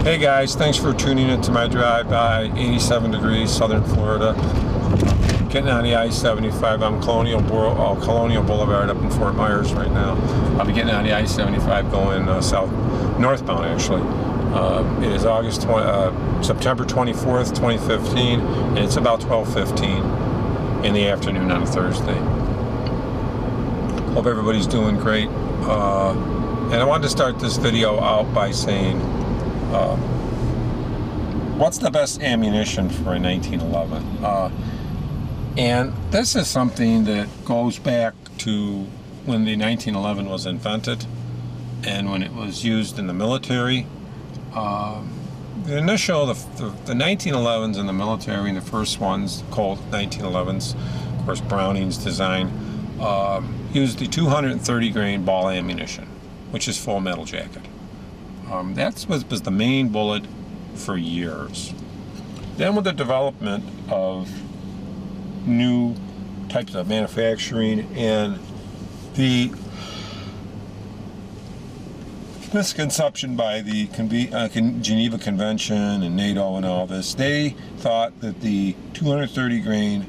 Hey guys, thanks for tuning into my drive by 87 degrees, southern Florida. Getting on the I-75 on Colonial Boulevard up in Fort Myers right now. I'll be getting on the I-75 going northbound actually. It is September 24th, 2015, and it's about 12:15 in the afternoon on a Thursday. Hope everybody's doing great. And I wanted to start this video out by saying, what's the best ammunition for a 1911? And this is something that goes back to when the 1911 was invented and when it was used in the military. The 1911s in the military, the first ones, Colt 1911s, of course Browning's design, used the 230 grain ball ammunition, which is full metal jacket. That was the main bullet for years. Then with the development of new types of manufacturing and the misconception by the Geneva Convention and NATO and all this, they thought that the 230 grain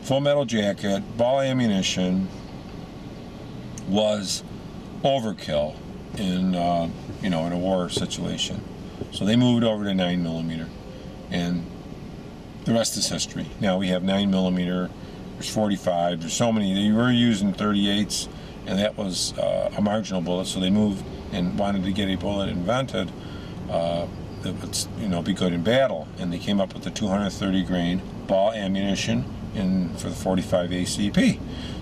full metal jacket ball ammunition was overkill in in a war situation. So they moved over to 9mm, and the rest is history. Now we have 9mm, there's 45, there's so many. They were using 38s, and that was a marginal bullet, so they moved and wanted to get a bullet invented that would be good in battle, and they came up with the 230 grain ball ammunition for the 45 ACP.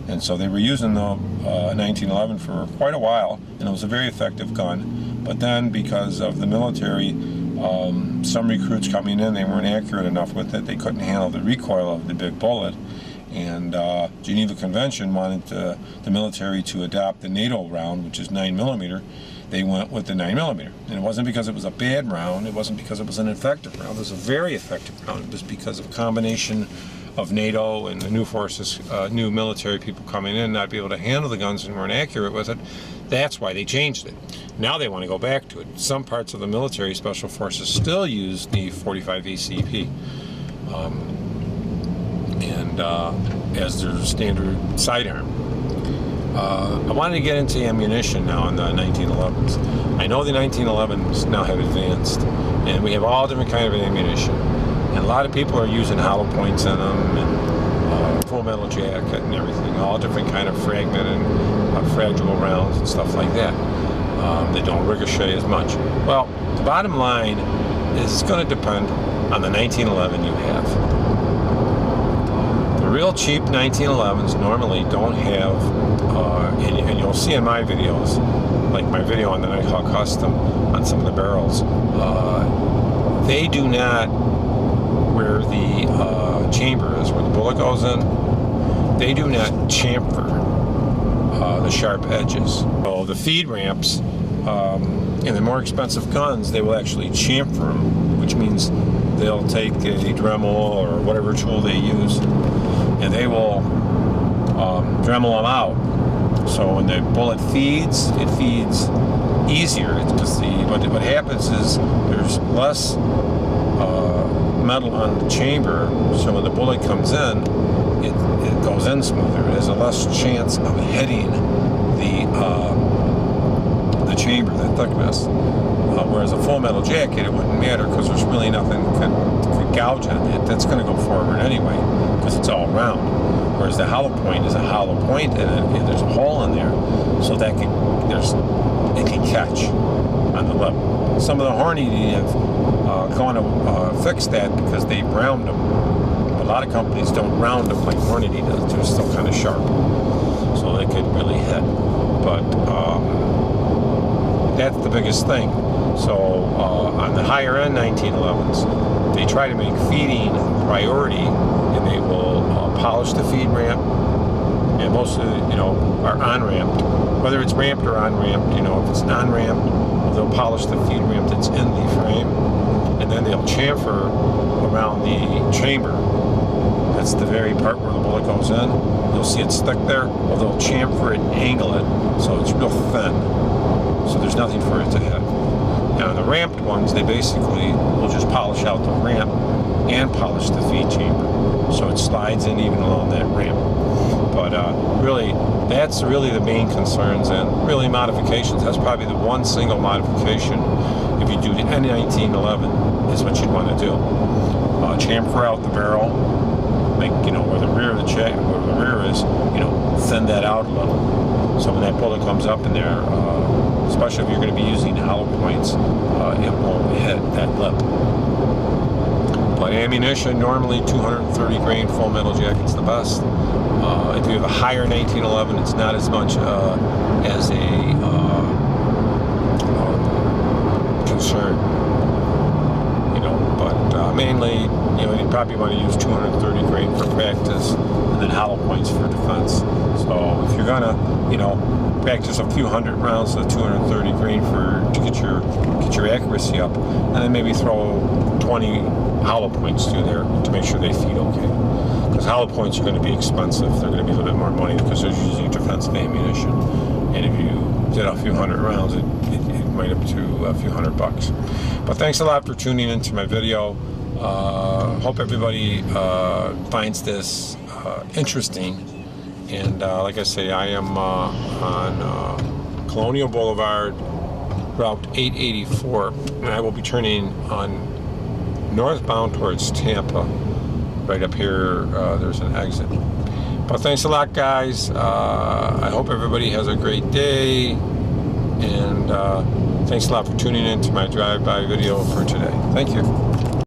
And so they were using the 1911 for quite a while, and it was a very effective gun. But then, because of the military, some recruits coming in, they weren't accurate enough with it. They couldn't handle the recoil of the big bullet. And Geneva Convention wanted the military to adopt the NATO round, which is 9mm. They went with the 9mm. And it wasn't because it was a bad round. It wasn't because it was an effective round. It was a very effective round. It was because of a combination of NATO and the new forces, new military people coming in, not be able to handle the guns and weren't accurate with it. That's why they changed it. Now they want to go back to it. Some parts of the military special forces still use the 45 ACP as their standard sidearm. I wanted to get into ammunition now in the 1911s. I know the 1911s now have advanced, and we have all different kind of ammunition. And a lot of people are using hollow points in them, and full metal jacket and everything, all different kind of fragment and fragile rounds and stuff like that. They don't ricochet as much. Well, the bottom line is it's going to depend on the 1911 you have. The real cheap 1911s normally don't have, and you'll see in my videos, like my video on the Nighthawk Custom on some of the barrels, they do not, where the chamber is, where the bullet goes in, they do not chamfer the sharp edges. So the feed ramps in the more expensive guns, they will actually chamfer them, which means they'll take a Dremel or whatever tool they use, and they will Dremel them out. So when the bullet feeds, it feeds easier. It's just what happens is there's less metal on the chamber, so when the bullet comes in, it goes in smoother. It has a less chance of hitting the chamber, the thickness. Whereas a full metal jacket, it wouldn't matter because there's really nothing could gouge on it. That's going to go forward anyway because it's all round. Whereas the hollow point is a hollow point in it, and there's a hole in there, so that it can catch on the lip. Some of the Hornady have gone to fix that because they round them. But a lot of companies don't round them like Hornady does. They're still kind of sharp, so they could really hit. But that's the biggest thing. So on the higher end 1911s, they try to make feeding priority, and they will polish the feed ramp, and most of are on-ramped. Whether it's ramped or on-ramped, if it's on-ramped, they'll polish the feed ramp that's in the frame, and then they'll chamfer around the chamber. That's the very part where the bullet goes in. You'll see it stick there. Well, they'll chamfer it and angle it so it's real thin, so there's nothing for it to hit. Now the ramped ones, they basically will just polish out the ramp and polish the feed chamber, so it slides in even along that ramp. But really, that's really the main concerns, and really modifications. That's probably the one single modification if you do the N1911 is what you'd want to do. Chamfer out the barrel, make, you know, where the rear of the where the rear is, you know, thin that out a little. So when that bullet comes up in there, especially if you're going to be using hollow points, it won't hit that lip. But ammunition, normally 230 grain full metal jacket's the best. If you have a higher 1911, it's not as much as a concern, you know. But mainly, you know, you probably want to use 230 grain for practice, and then hollow points for defense. So if you're gonna, you know, practice a few hundred rounds of 230 grain to get your accuracy up, and then maybe throw 20 hollow points through there to make sure they feed okay. Because hollow points are going to be expensive. They're going to be a little bit more money because they're using defensive ammunition. And if you did a few hundred rounds, it might up to a few $100. But thanks a lot for tuning into my video. Hope everybody finds this interesting. And like I say, I am on Colonial Boulevard, Route 884, and I will be turning on northbound towards Tampa. Right up here, there's an exit. But thanks a lot, guys. I hope everybody has a great day, and thanks a lot for tuning in to my drive-by video for today. Thank you.